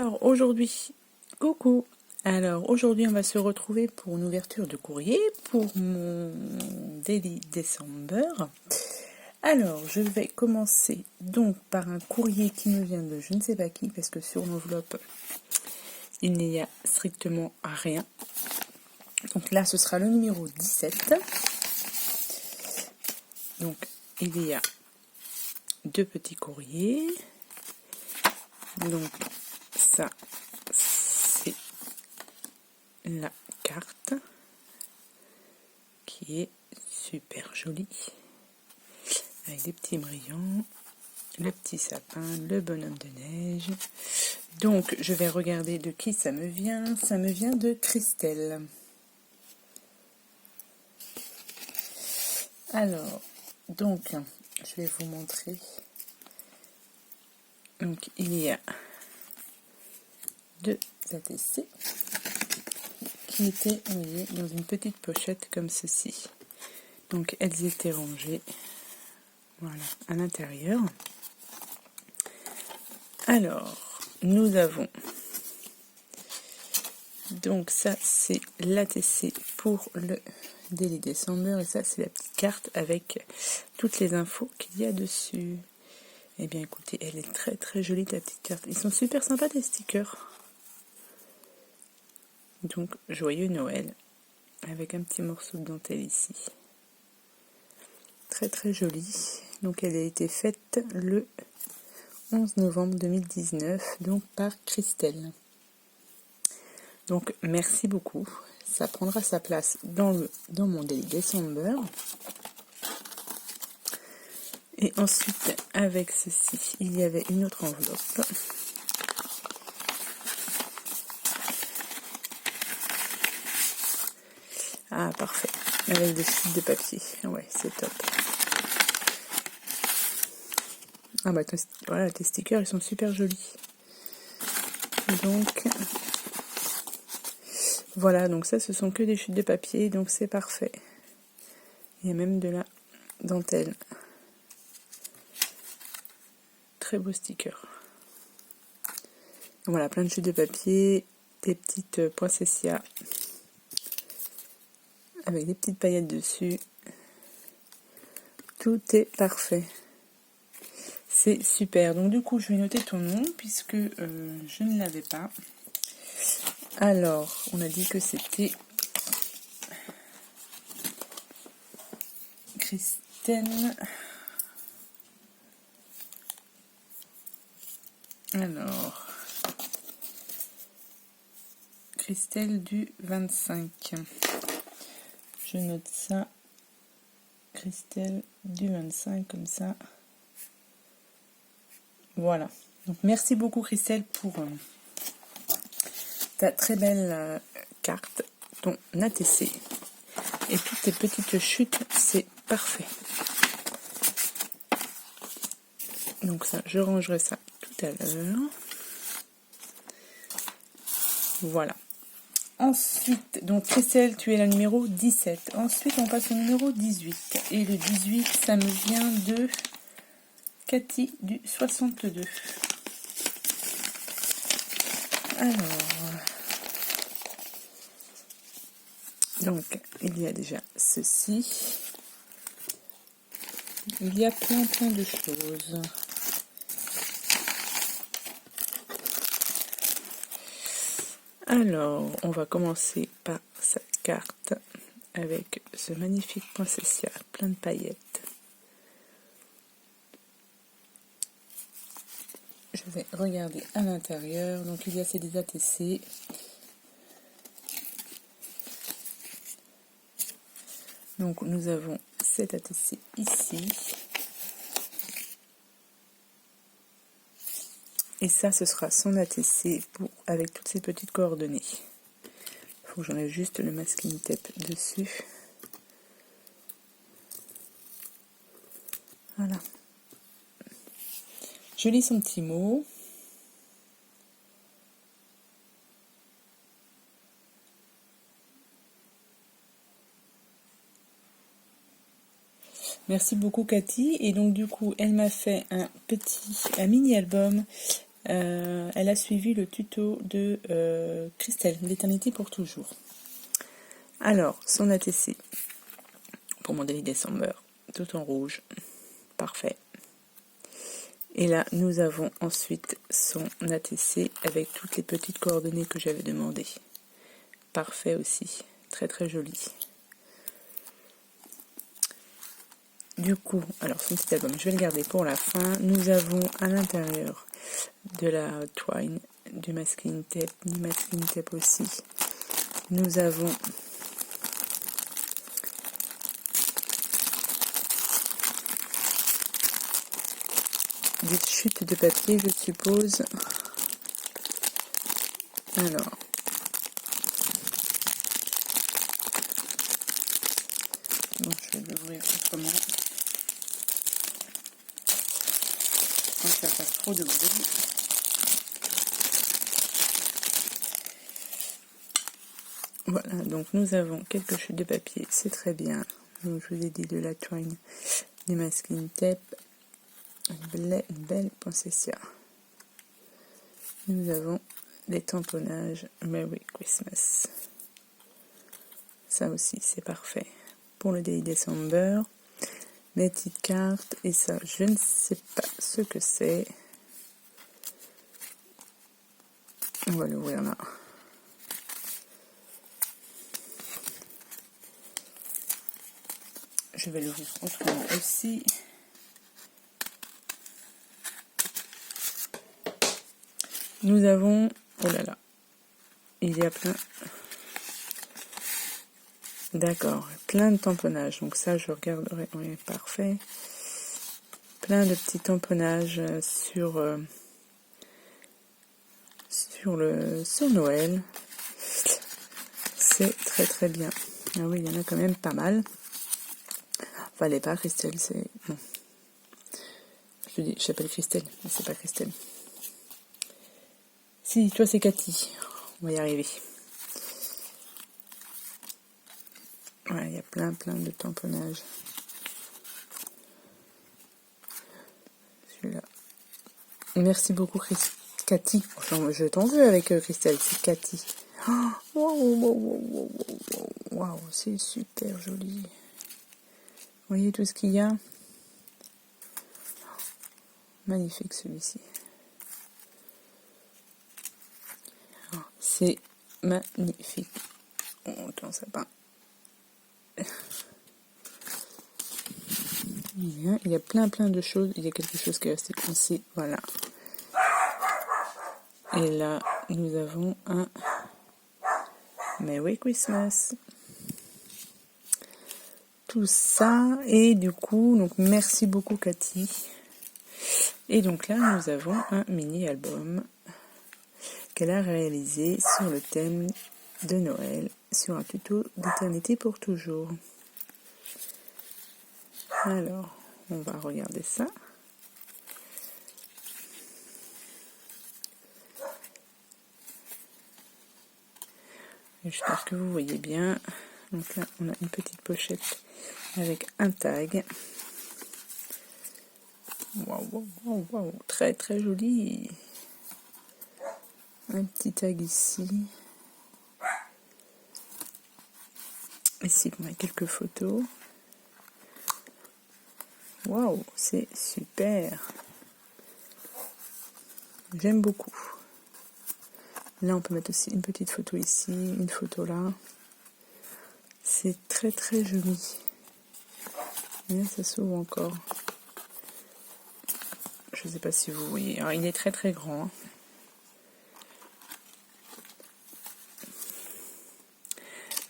Alors aujourd'hui, coucou. Alors aujourd'hui, on va se retrouver pour une ouverture de courrier pour mon Daily December. Alors, je vais commencer donc par un courrier qui nous vient de je ne sais pas qui, parce que sur l'enveloppe, il n'y a strictement rien. Donc là, ce sera le numéro 17. Donc, il y a deux petits courriers. Donc, ça, c'est la carte qui est super jolie. Avec des petits brillants, le petit sapin, le bonhomme de neige. Donc, je vais regarder de qui ça me vient. Ça me vient de Christelle. Alors, donc, je vais vous montrer. Donc, il y a deux ATC qui étaient, vous voyez, dans une petite pochette comme ceci. Donc, elles étaient rangées, voilà, à l'intérieur. Alors, nous avons, donc ça, c'est l'ATC pour le Daily December, et ça, c'est la petite carte avec toutes les infos qu'il y a dessus. Eh bien, écoutez, elle est très très jolie, la petite carte. Ils sont super sympas, des stickers. Donc, joyeux Noël, avec un petit morceau de dentelle ici. Très très jolie. Donc, elle a été faite le 11 novembre 2019, donc par Christelle. Donc, merci beaucoup. Ça prendra sa place dans mon Daily December. Et ensuite, avec ceci, il y avait une autre enveloppe. Ah, parfait. Avec des suites de papier. Ouais, c'est top. Ah bah, voilà, tes stickers, ils sont super jolis. Donc, voilà, donc ça, ce sont que des chutes de papier, donc c'est parfait. Il y a même de la dentelle. Très beau sticker. Voilà, plein de chutes de papier, des petites poinsettias avec des petites paillettes dessus. Tout est parfait. C'est super. Donc du coup, je vais noter ton nom puisque je ne l'avais pas. Alors, on a dit que c'était Christelle. Alors, Christelle du 25. Je note ça. Christelle du 25, comme ça. Voilà. Donc, merci beaucoup, Christelle, pour ta très belle carte, ton ATC. Et toutes tes petites chutes, c'est parfait. Donc ça, je rangerai ça tout à l'heure. Voilà. Ensuite, donc Christelle, tu es la numéro 17. Ensuite, on passe au numéro 18. Et le 18, ça me vient de Cathy du 62. Alors, donc, il y a déjà ceci. Il y a plein de choses. Alors, on va commencer par sa carte avec ce magnifique poinsettia, plein de paillettes. Je vais regarder à l'intérieur. Donc, il y a des ATC. Donc, nous avons cet ATC ici. Et ça, ce sera son ATC avec toutes ces petites coordonnées. Il faut que j'enlève juste le masking tape dessus. Voilà. Je lis son petit mot. Merci beaucoup, Cathy. Et donc, du coup, elle m'a fait un mini album elle a suivi le tuto de Christelle, l'éternité pour toujours. Alors, son ATC pour mon Daily December, tout en rouge, parfait. Et là, nous avons ensuite son ATC avec toutes les petites coordonnées que j'avais demandées. Parfait aussi, très très joli. Du coup, alors son petit album, je vais le garder pour la fin. Nous avons à l'intérieur de la twine, du masking tape aussi. Nous avons des chutes de papier, je suppose. Alors, donc je vais l'ouvrir autrement, sans que ça fasse trop de bruit. Voilà, donc nous avons quelques chutes de papier, c'est très bien. Donc je vous ai dit de la twine, du masking tape, une belle poinsettia. Nous avons des tamponnages Merry Christmas. Ça aussi, c'est parfait. Pour le Daily December, mes petites cartes, et ça, je ne sais pas ce que c'est. On va l'ouvrir là. Je vais l'ouvrir autrement aussi. Nous avons, oh là là, il y a plein, d'accord, plein de tamponnages. Donc ça, je regarderai, oui, parfait. Plein de petits tamponnages sur Noël. C'est très très bien. Ah oui, il y en a quand même pas mal. Enfin, elle n'est pas Christelle, c'est... Non. Je te dis, je s'appelle Christelle, mais c'est pas Christelle. Si, toi c'est Cathy. On va y arriver. Voilà, il y a plein de tamponnages. Celui-là. Merci beaucoup Cathy. Enfin, je t'en veux avec Christelle, c'est Cathy. Waouh, c'est super joli. Vous voyez tout ce qu'il y a? Magnifique celui-ci. C'est magnifique. Oh, ton sapin. Il y a plein de choses. Il y a quelque chose qui est resté coincé. Voilà. Et là, nous avons un Merry Christmas. Tout ça. Et du coup, donc merci beaucoup Cathy. Et donc là, nous avons un mini-album qu'elle a réalisé sur le thème de Noël, sur un tuto d'éternité pour toujours. Alors, on va regarder ça. J'espère que vous voyez bien. Donc là, on a une petite pochette avec un tag. Waouh, très très joli. Un petit tag ici. Ici, on a quelques photos. Waouh, c'est super. J'aime beaucoup. Là, on peut mettre aussi une petite photo ici, une photo là. C'est très très joli. Et là, ça s'ouvre encore. Je ne sais pas si vous voyez. Alors, il est très très grand. Hein.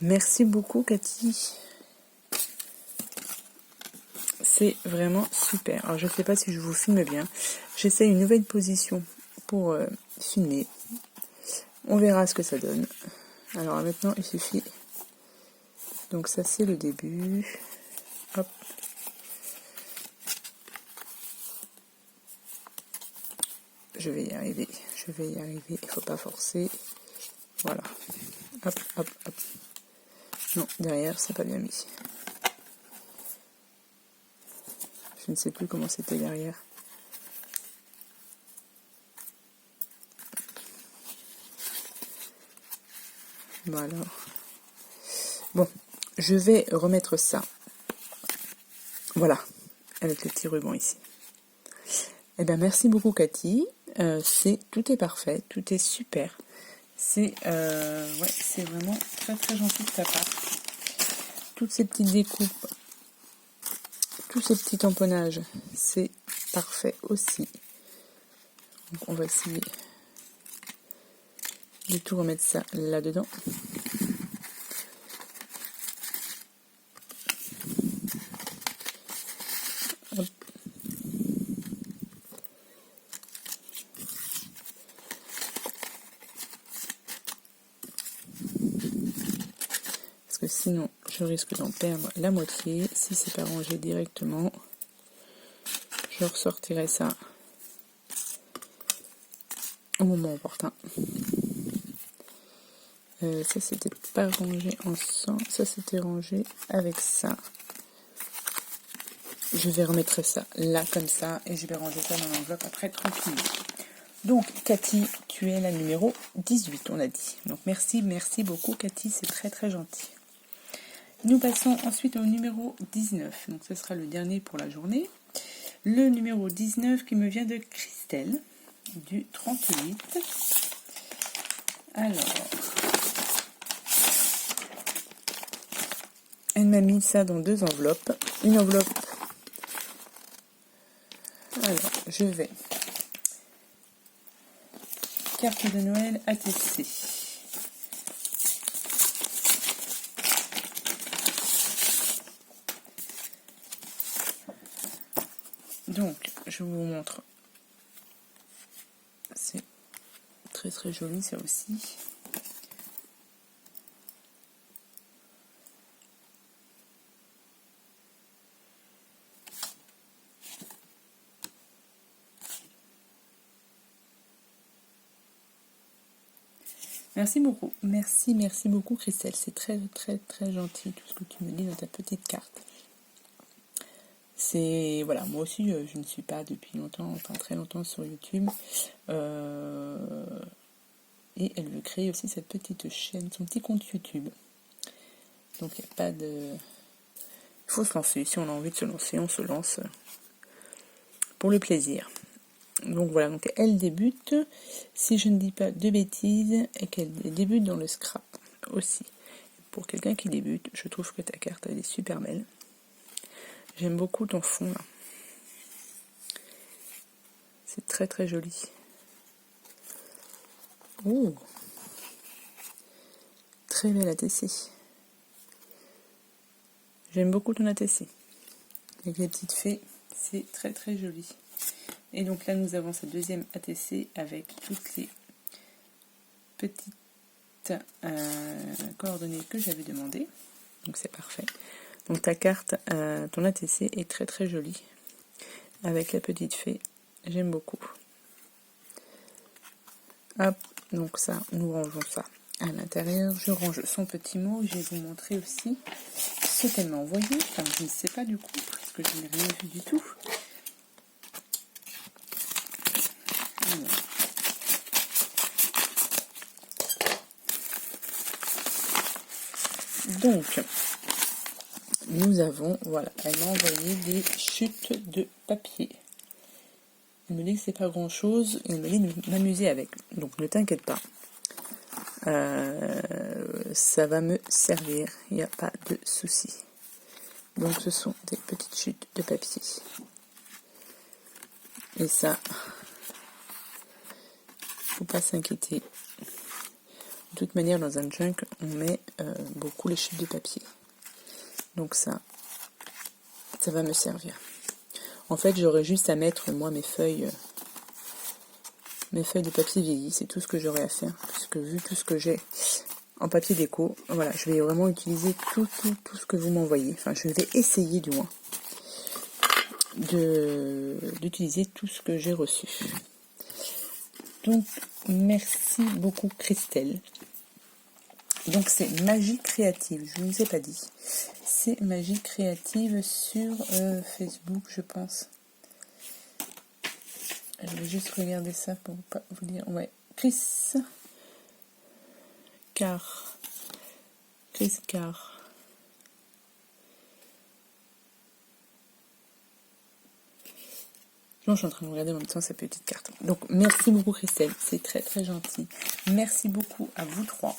Merci beaucoup, Cathy. C'est vraiment super. Alors, je ne sais pas si je vous filme bien. J'essaie une nouvelle position pour filmer. On verra ce que ça donne. Alors, maintenant, il suffit. Donc, ça, c'est le début. Hop. Je vais y arriver. Il ne faut pas forcer. Voilà. Hop. Non, derrière, c'est pas bien mis. Je ne sais plus comment c'était derrière. Bon alors. Bon, je vais remettre ça. Voilà, avec le petit ruban ici. Eh bien, merci beaucoup Cathy. Tout est parfait, tout est super. C'est vraiment très très gentil de ta part. Toutes ces petites découpes, tous ces petits tamponnages, c'est parfait aussi. Donc on va essayer de tout remettre ça là-dedans. Hop. Parce que sinon, je risque d'en perdre la moitié. Si c'est pas rangé directement, je ressortirai ça au moment opportun. Ça c'était pas rangé ensemble, ça c'était rangé avec ça. Je vais remettre ça là comme ça et je vais ranger ça dans l'enveloppe après tranquillement. Donc Cathy, tu es la numéro 18 on a dit. Donc merci beaucoup Cathy, c'est très très gentil. Nous passons ensuite au numéro 19. Donc ce sera le dernier pour la journée. Le numéro 19 qui me vient de Christelle du 38. Alors, elle m'a mis ça dans 2 enveloppes. Une enveloppe. Alors, je vais. Carte de Noël ATC. Donc, je vous montre. C'est très très joli ça aussi. Merci beaucoup. Merci beaucoup Christelle. C'est très très très gentil tout ce que tu me dis dans ta petite carte. C'est voilà, moi aussi je ne suis pas depuis longtemps, enfin très longtemps sur YouTube. Et elle veut créer aussi cette petite chaîne, son petit compte YouTube. Donc il n'y a pas de... Il faut se lancer. Si on a envie de se lancer, on se lance pour le plaisir. Donc voilà, donc elle débute, si je ne dis pas de bêtises, et qu'elle débute dans le scrap aussi. Pour quelqu'un qui débute, je trouve que ta carte elle est super belle. J'aime beaucoup ton fond là. C'est très très joli. Ouh, très belle ATC. J'aime beaucoup ton ATC. Avec les petites fées, c'est très très joli. Et donc là, nous avons cette deuxième ATC avec toutes les petites coordonnées que j'avais demandées. Donc c'est parfait. Donc ta carte, ton ATC est très très jolie. Avec la petite fée, j'aime beaucoup. Hop, donc ça, nous rangeons ça à l'intérieur. Je range son petit mot. Je vais vous montrer aussi ce qu'elle m'a envoyé. Enfin, je ne sais pas du coup, parce que je n'ai rien vu du tout. Donc, nous avons, voilà, elle m'a envoyé des chutes de papier. Elle me dit que c'est pas grand chose, et elle me dit de m'amuser avec. Donc ne t'inquiète pas, ça va me servir, il n'y a pas de souci. Donc ce sont des petites chutes de papier. Et ça, faut pas s'inquiéter. De toute manière, dans un junk, on met beaucoup les chutes de papier. Donc ça va me servir. En fait, j'aurais juste à mettre, moi, mes feuilles de papier vieilli. C'est tout ce que j'aurais à faire. Puisque vu tout ce que j'ai en papier déco, voilà, je vais vraiment utiliser tout ce que vous m'envoyez. Enfin, je vais essayer, du moins, d'utiliser tout ce que j'ai reçu. Donc, merci beaucoup, Christelle. Donc, c'est Magie Créative. Je ne vous ai pas dit. C'est Magie Créative sur Facebook, je pense. Je vais juste regarder ça pour pas vous dire. Ouais, Chris. Car Criscar. Non, je suis en train de regarder en même temps sa petite carte. Donc, merci beaucoup Christelle, c'est très très gentil. Merci beaucoup à vous trois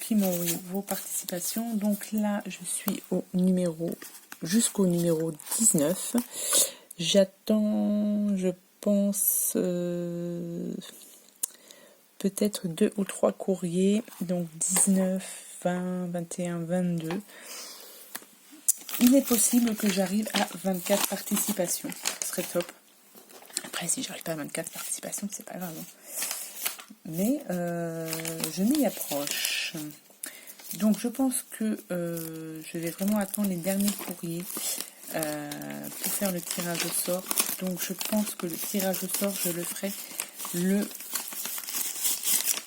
qui m'ont envoyé vos participations. Donc là, je suis jusqu'au numéro 19. J'attends, je pense, peut-être 2 ou 3 courriers. Donc 19, 20, 21, 22. Il est possible que j'arrive à 24 participations. Ce serait top. Après, si j'arrive pas à 24 participations, c'est pas grave. Mais je m'y approche. Donc, je pense que je vais vraiment attendre les derniers courriers pour faire le tirage au sort. Donc, je pense que le tirage au sort, je le ferai le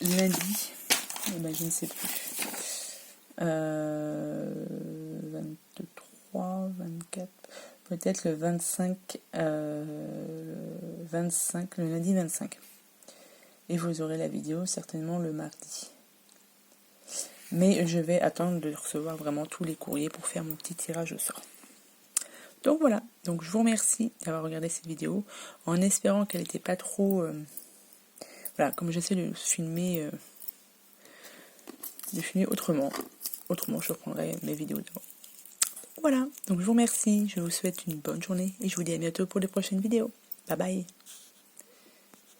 lundi. Ben, je ne sais plus. 23, 24, peut-être le 25, le lundi 25. Et vous aurez la vidéo certainement le mardi. Mais je vais attendre de recevoir vraiment tous les courriers pour faire mon petit tirage au sort. Donc voilà, donc je vous remercie d'avoir regardé cette vidéo, en espérant qu'elle n'était pas trop... voilà, comme j'essaie de filmer autrement. Autrement, je reprendrai mes vidéos d'avant. Voilà, donc je vous remercie, je vous souhaite une bonne journée et je vous dis à bientôt pour les prochaines vidéos. Bye bye.